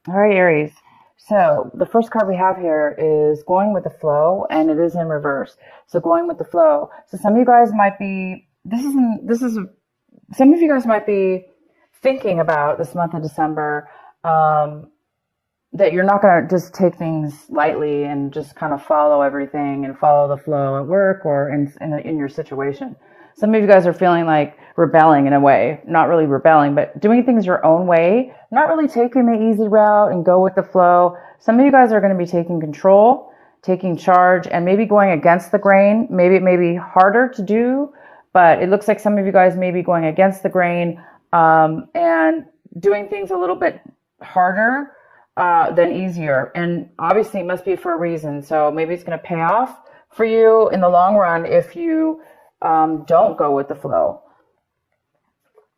All right, Aries. So the first card we have here is going with the flow, and it is in reverse. So going with the flow. So some of you guys might be, some of you guys might be thinking about this month of December, that you're not going to just take things lightly and just kind of follow everything and follow the flow at work or in your situation. Some of you guys are feeling like rebelling in a way, not really rebelling, but doing things your own way, not really taking the easy route and go with the flow. Some of you guys are going to be taking control, taking charge, and maybe going against the grain. Maybe it may be harder to do, but it looks like some of you guys may be going against the grain, and doing things a little bit harder than easier. And obviously it must be for a reason. So maybe it's going to pay off for you in the long run if you don't go with the flow.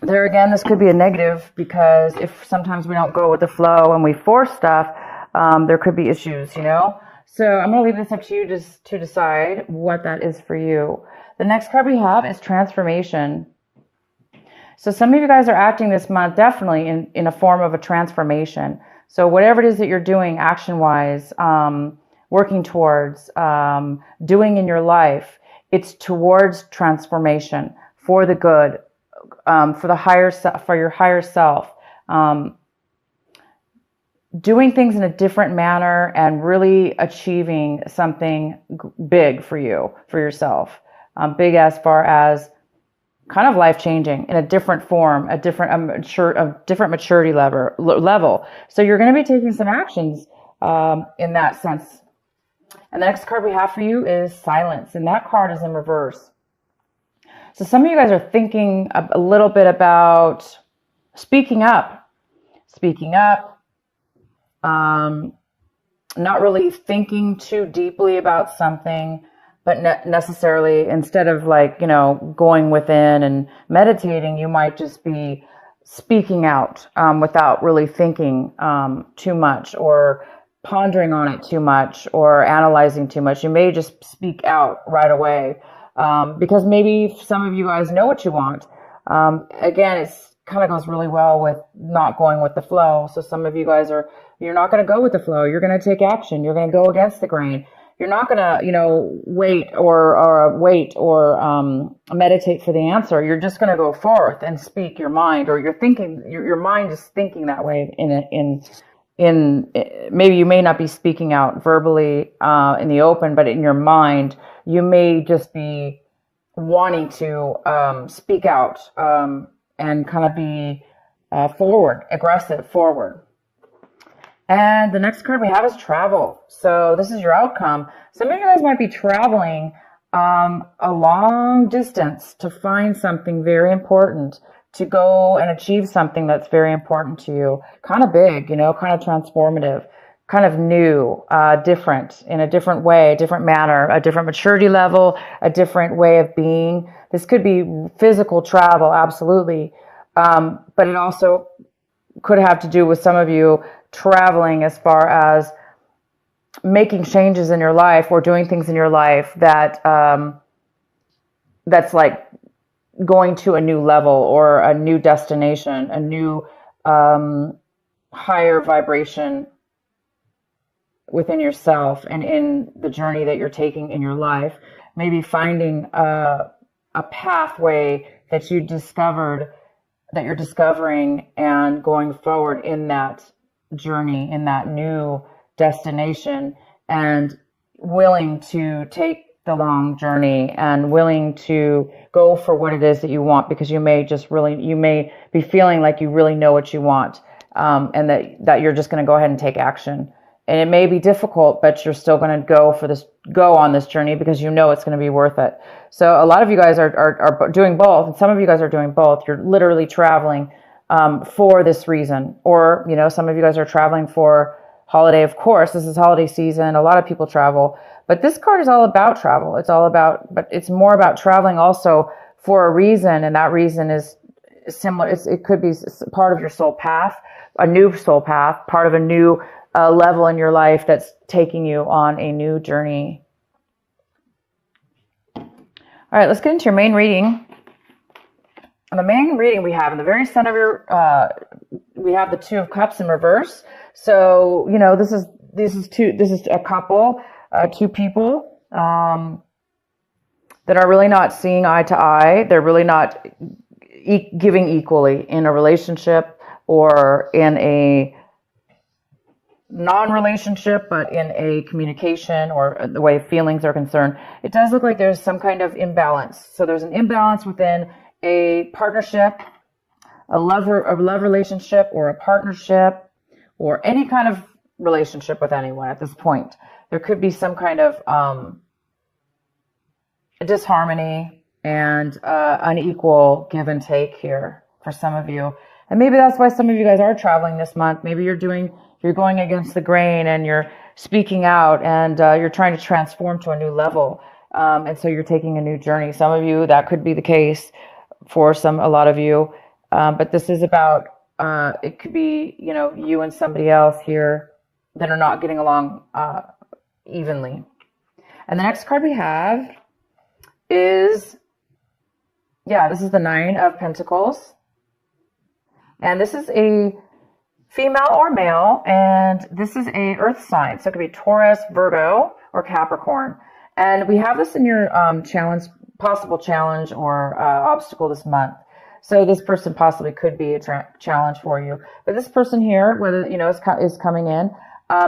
There again, this could be a negative because if sometimes we don't go with the flow and we force stuff, there could be issues, you know? So I'm going to leave this up to you just to decide what that is for you. The next card we have is transformation. So some of you guys are acting this month definitely in a form of a transformation. So whatever it is that you're doing action-wise, working towards, doing in your life, it's towards transformation for the good, for the higher self, for your higher self, doing things in a different manner and really achieving something big for you, for yourself, big as far as kind of life changing in a different form, a different maturity level. So you're going to be taking some actions in that sense. And the next card we have for you is silence, and that card is in reverse. So some of you guys are thinking a little bit about speaking up, not really thinking too deeply about something, but necessarily instead of going within and meditating, you might just be speaking out without really thinking too much or pondering on it too much or analyzing too much. You may just speak out right away because maybe some of you guys know what you want. Again, it's kind of goes really well with not going with the flow. So some of you guys you're not going to go with the flow. You're going to take action. You're going to go against the grain. You're not going to, wait or meditate for the answer. You're just going to go forth and speak your mind, or you're thinking, your mind is thinking that way maybe you may not be speaking out verbally, in the open, but in your mind, you may just be wanting to, speak out, and kind of be, aggressive forward. And the next card we have is travel. So this is your outcome. Some of you guys might be traveling a long distance to find something very important, to go and achieve something that's very important to you. Kind of big, kind of transformative, kind of new, different, in a different way, a different manner, a different maturity level, a different way of being. This could be physical travel, absolutely. But it also could have to do with some of you traveling as far as making changes in your life or doing things in your life that that's like going to a new level or a new destination, a new higher vibration within yourself and in the journey that you're taking in your life. Maybe finding a pathway that you discovered, that you're discovering, and going forward in that journey, in that new destination, and willing to take the long journey and willing to go for what it is that you want, because you may be feeling like you really know what you want, and that you're just going to go ahead and take action. And it may be difficult, but you're still going to go on this journey because you know it's going to be worth it. So a lot of you guys are doing both, and some of you guys are doing both. You're literally traveling for this reason, or some of you guys are traveling for holiday. Of course, this is holiday season. A lot of people travel, but this card is all about travel. But it's more about traveling also for a reason, and that reason is similar. It could be part of your soul path, a new soul path, part of a new level in your life that's taking you on a new journey. All right, let's get into your main reading. on the main reading we have in the very center of your, we have the Two of Cups in reverse. So, you know, this is a couple, two people, that are really not seeing eye to eye. They're really not giving equally in a relationship or in a non-relationship, but in a communication or the way feelings are concerned. It does look like there's some kind of imbalance. So there's an imbalance within a partnership, a love relationship, or a partnership, or any kind of relationship with anyone at this point. There could be some kind of disharmony and unequal give and take here for some of you. And maybe that's why some of you guys are traveling this month. Maybe you're going against the grain and you're speaking out and you're trying to transform to a new level. And so you're taking a new journey. Some of you, that could be the case for a lot of you. But this is about, it could be, you know, you and somebody else here that are not getting along evenly. And the next card we have is, this is the Nine of Pentacles. And this is a female or male, and this is a earth sign. So it could be Taurus, Virgo, or Capricorn. And we have this in your possible challenge or obstacle this month. So this person possibly could be a challenge for you. But this person here, whether, you know, is coming in,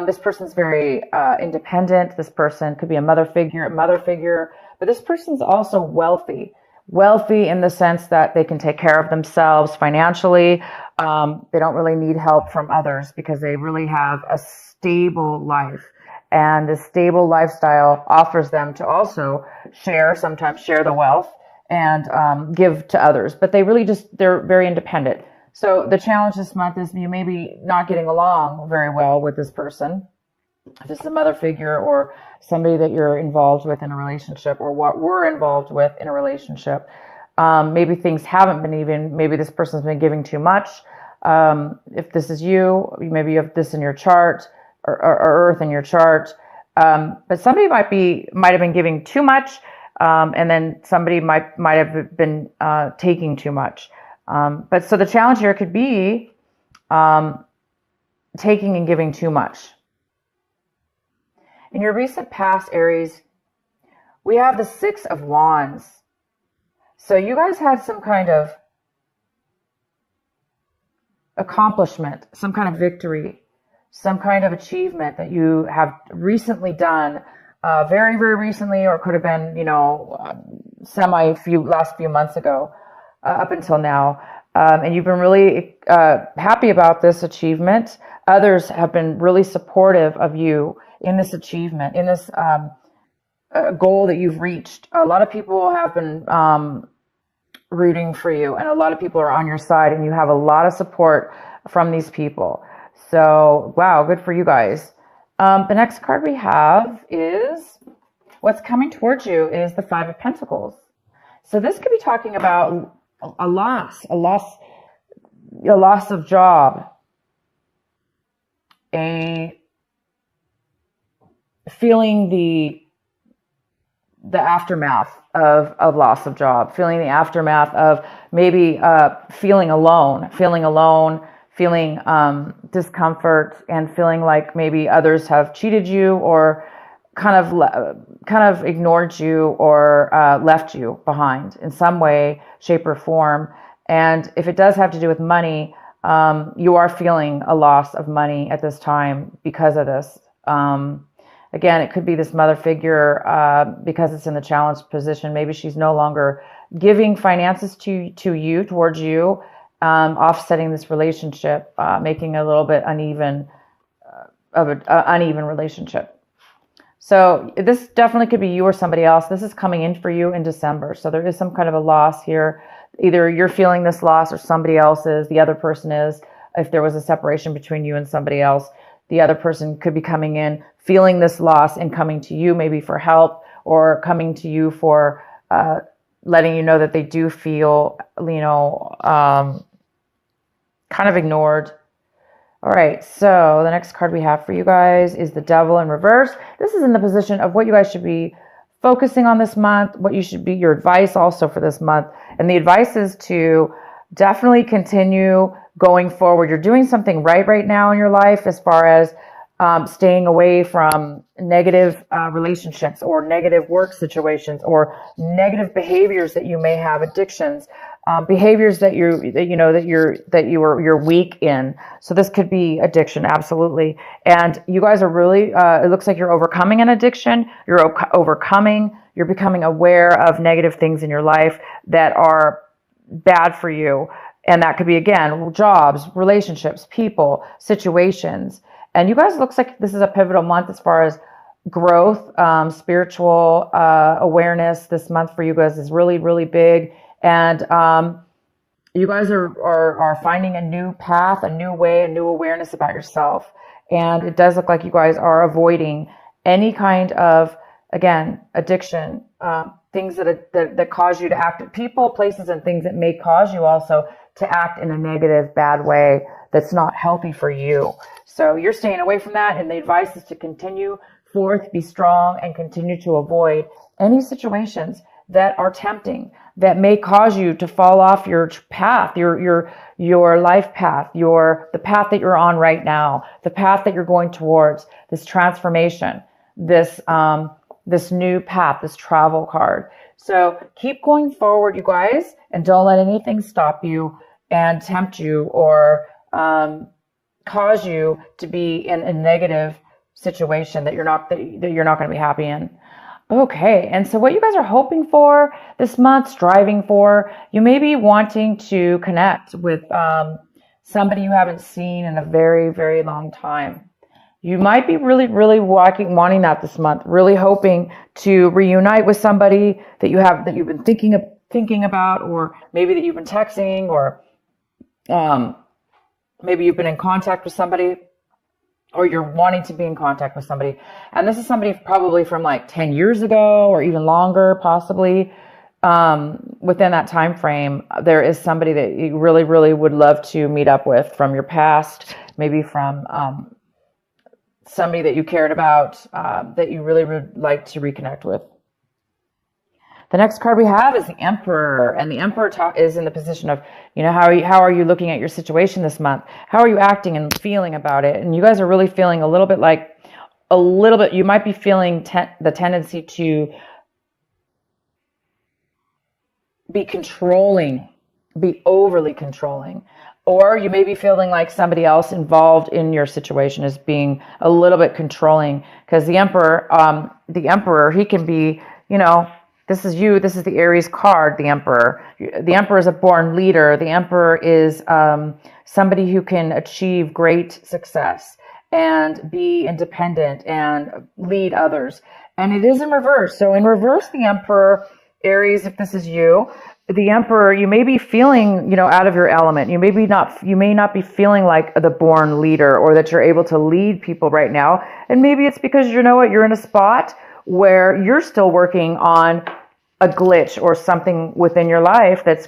this person's very independent. This person could be a mother figure, but this person's also wealthy in the sense that they can take care of themselves financially. They don't really need help from others because they really have a stable life. And this stable lifestyle offers them to also sometimes share the wealth and give to others. But they're very independent. So the challenge this month is you may be not getting along very well with this person. If this is a mother figure or somebody that you're involved with in a relationship or what we're involved with in a relationship, maybe things haven't been even. Maybe this person's been giving too much. If this is you, maybe you have this in your chart or Earth in your chart. But somebody might have been giving too much, and then somebody might have been taking too much. But so the challenge here could be taking and giving too much. In your recent past, Aries, we have the Six of Wands. So you guys had some kind of accomplishment, some kind of victory, some kind of achievement that you have recently done, very, very recently, or could have been, you know, last few months ago, up until now. And you've been really happy about this achievement. Others have been really supportive of you in this achievement, in this goal that you've reached. A lot of people have been rooting for you, and a lot of people are on your side, and you have a lot of support from these people. So, wow, good for you guys. The next card we have is what's coming towards you is the Five of Pentacles. So this could be talking about a loss of job, feeling the aftermath of loss of job, feeling the aftermath of maybe feeling alone, feeling discomfort, and feeling like maybe others have cheated you or kind of ignored you or left you behind in some way, shape, or form. And if it does have to do with money, you are feeling a loss of money at this time because of this. Again, it could be this mother figure because it's in the challenged position. Maybe she's no longer giving finances towards you, offsetting this relationship, making a little bit uneven relationship. So this definitely could be you or somebody else. This is coming in for you in December. So there is some kind of a loss here. Either you're feeling this loss or somebody else is, the other person is. If there was a separation between you and somebody else, the other person could be coming in, feeling this loss and coming to you maybe for help, or coming to you for letting you know that they do feel, kind of ignored. All right, so the next card we have for you guys is the Devil in reverse. This is in the position of what you guys should be focusing on this month, what you should be, your advice also for this month. And the advice is to definitely continue going forward. You're doing something right now in your life as far as staying away from negative relationships or negative work situations or negative behaviors that you may have, addictions, behaviors that you're weak in. So this could be addiction, absolutely. And you guys are really, it looks like you're overcoming an addiction. You're becoming aware of negative things in your life that are bad for you. And that could be, again, jobs, relationships, people, situations. And you guys, looks like this is a pivotal month as far as growth, spiritual awareness. This month for you guys is really, really big. And you guys are finding a new path, a new way, a new awareness about yourself. And it does look like you guys are avoiding any kind of, again, addiction, things that cause you to act, people, places, and things that may cause you also to act in a negative, bad way that's not healthy for you. So you're staying away from that, and the advice is to continue forth, be strong, and continue to avoid any situations that are tempting, that may cause you to fall off your path, your life path, the path that you're on right now, the path that you're going towards, this transformation, this new path, this travel card. So keep going forward, you guys, and don't let anything stop you and tempt you or cause you to be in a negative situation that you're not going to be happy in. Okay, and so what you guys are hoping for this month, striving for, you may be wanting to connect with somebody you haven't seen in a very, very long time. You might be really, really wanting that this month, really hoping to reunite with somebody that you've been thinking about, or maybe that you've been texting, or maybe you've been in contact with somebody, or you're wanting to be in contact with somebody. And this is somebody probably from like 10 years ago or even longer, possibly. Within that time frame, there is somebody that you really, really would love to meet up with from your past, maybe from somebody that you cared about, that you really would like to reconnect with. The next card we have is the Emperor, and the Emperor is in the position of, how are you looking at your situation this month? How are you acting and feeling about it? And you guys are really feeling you might be feeling the tendency to be controlling, be overly controlling. Or you may be feeling like somebody else involved in your situation is being a little bit controlling, because the Emperor, he can be, this is you. This is the Aries card, the Emperor. The Emperor is a born leader. The Emperor is somebody who can achieve great success and be independent and lead others. And it is in reverse. So in reverse, the Emperor, Aries, if this is you, the Emperor, you may be feeling, out of your element. You may not be feeling like the born leader, or that you're able to lead people right now. And maybe it's because you're in a spot where you're still working on a glitch or something within your life that's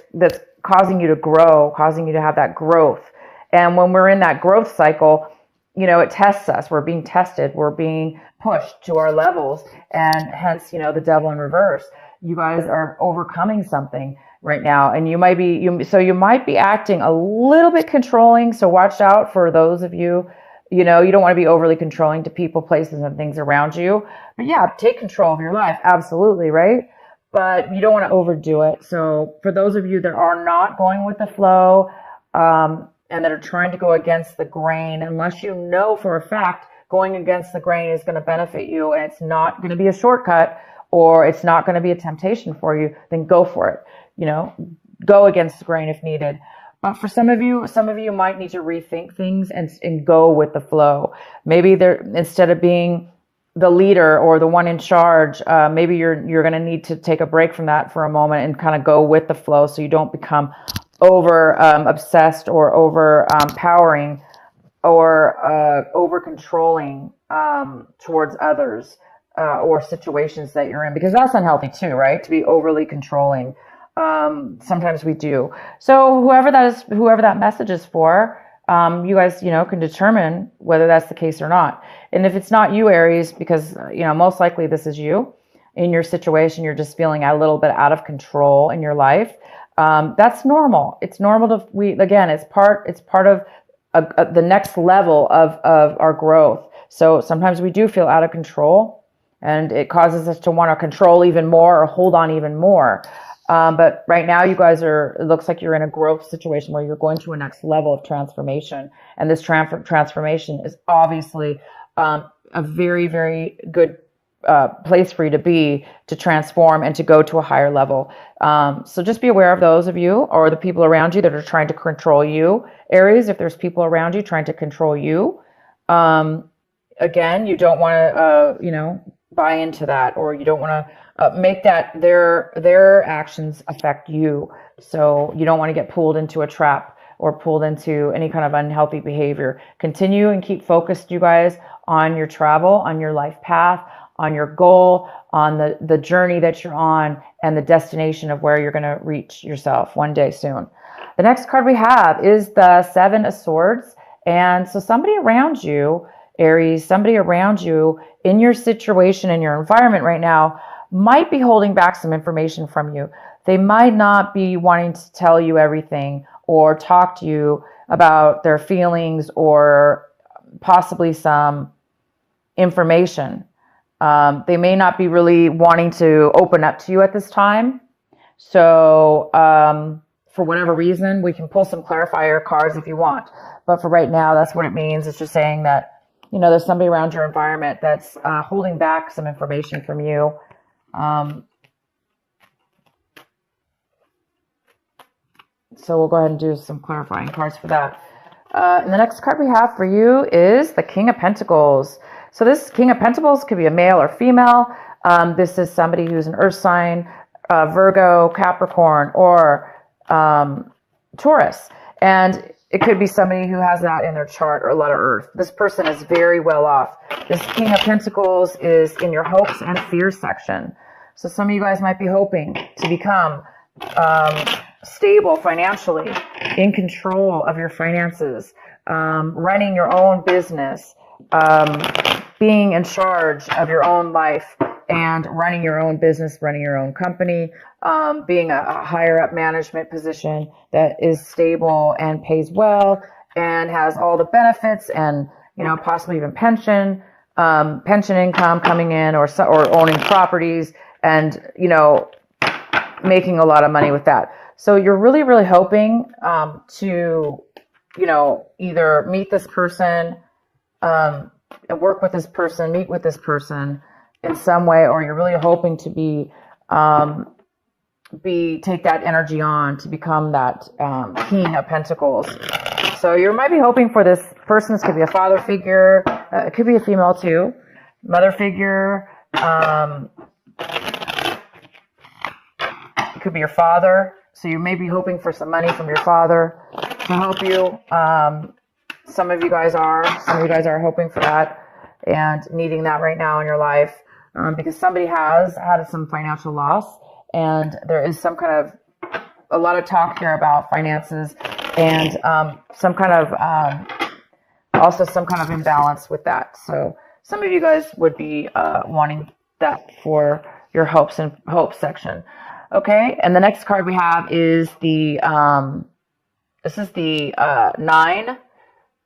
causing you to grow, causing you to have that growth. And when we're in that growth cycle, it tests us. We're being tested. We're being pushed to our levels, and hence, the devil in reverse. You guys are overcoming something right now, and you might be acting a little bit controlling. So watch out for those of you. You don't want to be overly controlling to people, places, and things around you. But yeah, take control of your life. Absolutely, right? But you don't want to overdo it. So for those of you that are not going with the flow, and that are trying to go against the grain, unless you know for a fact going against the grain is going to benefit you, and it's not going to be a shortcut, or it's not going to be a temptation for you, then go for it. Go against the grain if needed. But for some of you might need to rethink things and go with the flow. Maybe instead of being the leader or the one in charge, maybe you're going to need to take a break from that for a moment and kind of go with the flow, so you don't become over obsessed or over powering or over controlling towards others or situations that you're in, because that's unhealthy too, right? To be overly controlling. Sometimes we do. So whoever that message is for, you guys, can determine whether that's the case or not. And if it's not you, Aries, because, most likely this is you, in your situation, you're just feeling a little bit out of control in your life. That's normal. It's normal again, it's part of the next level of our growth. So sometimes we do feel out of control, and it causes us to want to control even more or hold on even more. But right now you guys it looks like you're in a growth situation where you're going to a next level of transformation. And this transformation is obviously a very, very good place for you to be, to transform and to go to a higher level. So just be aware of those of you or the people around you that are trying to control you. Aries, if there's people around you trying to control you, again, you don't want to, buy into that, or you don't want to make that their actions affect you. So you don't want to get pulled into a trap or pulled into any kind of unhealthy behavior. Continue and keep focused, you guys, on your travel, on your life path, on your goal, on the journey that you're on, and the destination of where you're going to reach yourself one day soon. The next card we have is the Seven of Swords. And so somebody around you, Aries, somebody around you in your situation, in your environment right now, might be holding back some information from you. They might not be wanting to tell you everything or talk to you about their feelings or possibly some information. They may not be really wanting to open up to you at this time. So for whatever reason, we can pull some clarifier cards if you want. But for right now, that's what it means. It's just saying that, there's somebody around your environment that's holding back some information from you. So we'll go ahead and do some clarifying cards for that. And the next card we have for you is the King of Pentacles. So this King of Pentacles could be a male or female. This is somebody who's an earth sign, Virgo, Capricorn, or Taurus. And it could be somebody who has that in their chart, or a lot of earth. This person is very well off. This King of Pentacles is in your hopes and fears section. So some of you guys might be hoping to become stable financially, in control of your finances, running your own business, being in charge of your own life and running your own business, running your own company, being a higher up management position that is stable and pays well and has all the benefits and, possibly even pension income coming in, or owning properties and, making a lot of money with that. So you're really, really hoping to, either meet this person, and work with this person, meet with this person in some way, or you're really hoping to take that energy on to become that King of Pentacles. So you might be hoping for this person. This could be a father figure. It could be a female too. Mother figure. It could be your father. So you may be hoping for some money from your father to help you. Some of you guys are hoping for that and needing that right now in your life, because somebody has had some financial loss, and there is a lot of talk here about finances and also some kind of imbalance with that. So some of you guys would be wanting that for your hopes section. Okay, and the next card we have is the Nine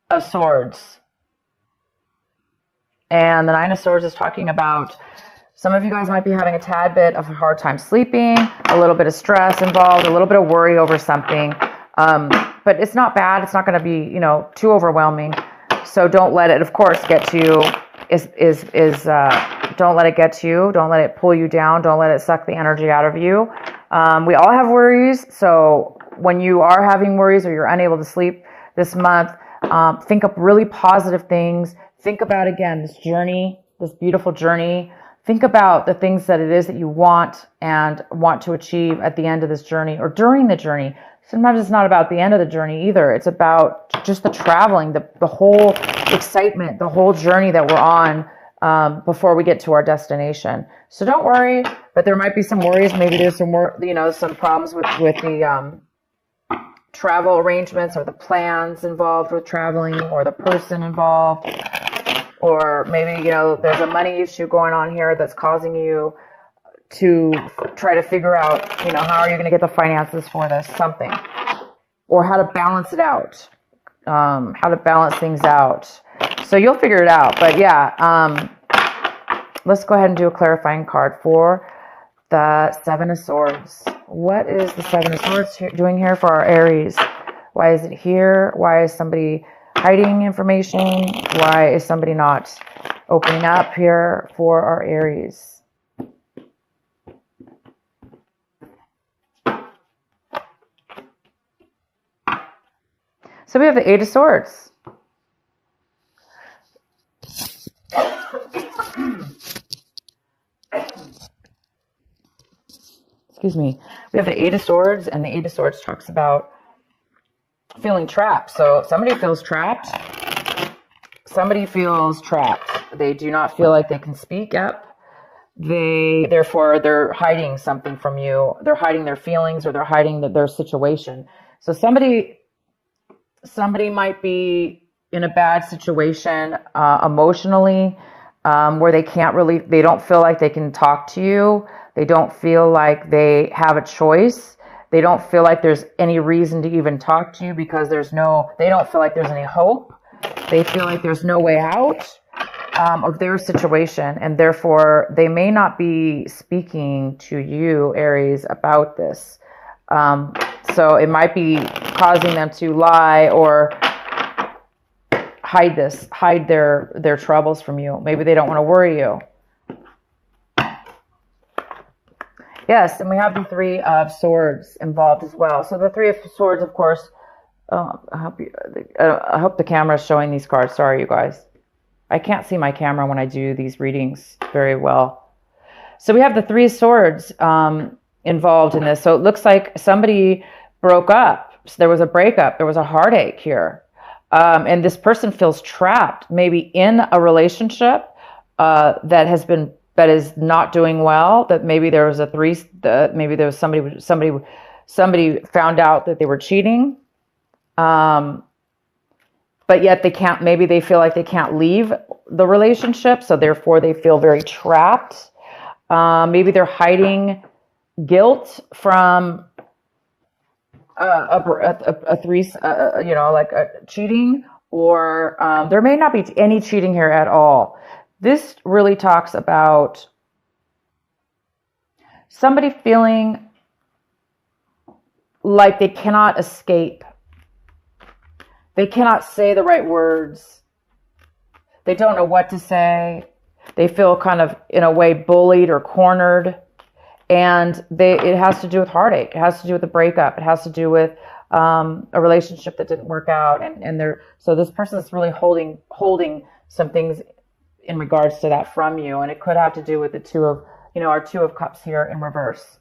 of Swords. And the Nine of Swords is talking about some of you guys might be having a tad bit of a hard time sleeping, a little bit of stress involved, a little bit of worry over something. But it's not bad. It's not going to be, too overwhelming. So don't let it, of course, get to you. Don't let it get to you. Don't let it pull you down. Don't let it suck the energy out of you. We all have worries. So when you are having worries or you're unable to sleep this month, think up really positive things. Think about, again, this journey, this beautiful journey. Think about the things that it is that you want to achieve at the end of this journey or during the journey. Sometimes it's not about the end of the journey either. It's about just the traveling, the whole excitement, the whole journey that we're on before we get to our destination. So don't worry, but there might be some worries. Maybe there's some more, some problems with the travel arrangements or the plans involved with traveling or the person involved. Or maybe, there's a money issue going on here that's causing you to try to figure out, you know, how are you going to get the finances for this, something, or how to balance it out, how to balance things out. So you'll figure it out. But yeah, let's go ahead and do a clarifying card for the Seven of Swords. What is the Seven of Swords doing here for our Aries? Why is it here? Why is somebody hiding information? Why is somebody not opening up here for our Aries? So we have the Eight of Swords. Excuse me. We have the Eight of Swords, and the Eight of Swords talks about feeling trapped. So somebody feels trapped. Somebody feels trapped. They do not feel like they can speak up. Therefore, they're hiding something from you. They're hiding their feelings, or they're hiding their situation. So somebody might be in a bad situation emotionally, where they don't feel like they can talk to you. They don't feel like they have a choice. They don't feel like there's any reason to even talk to you because they don't feel like there's any hope. They feel like there's no way out of their situation, and therefore they may not be speaking to you, Aries, about this. So it might be causing them to lie or hide their troubles from you. Maybe they don't want to worry you. Yes, and we have the Three of Swords involved as well. So the Three of Swords, of course, I hope the camera is showing these cards. Sorry, you guys. I can't see my camera when I do these readings very well. So we have the Three of Swords involved in this. So it looks like somebody broke up. So there was a breakup. There was a heartache here. And this person feels trapped, maybe in a relationship that is not doing well. That maybe there was maybe there was somebody found out that they were cheating. But yet maybe they feel like they can't leave the relationship. So therefore they feel very trapped. Maybe they're hiding guilt from cheating, or there may not be any cheating here at all. This really talks about somebody feeling like they cannot escape. They cannot say the right words. They don't know what to say. They feel kind of, in a way, bullied or cornered. And it has to do with heartache. It has to do with a breakup. It has to do with a relationship that didn't work out. So this person is really holding some things in regards to that from you. And it could have to do with our Two of Cups here in reverse.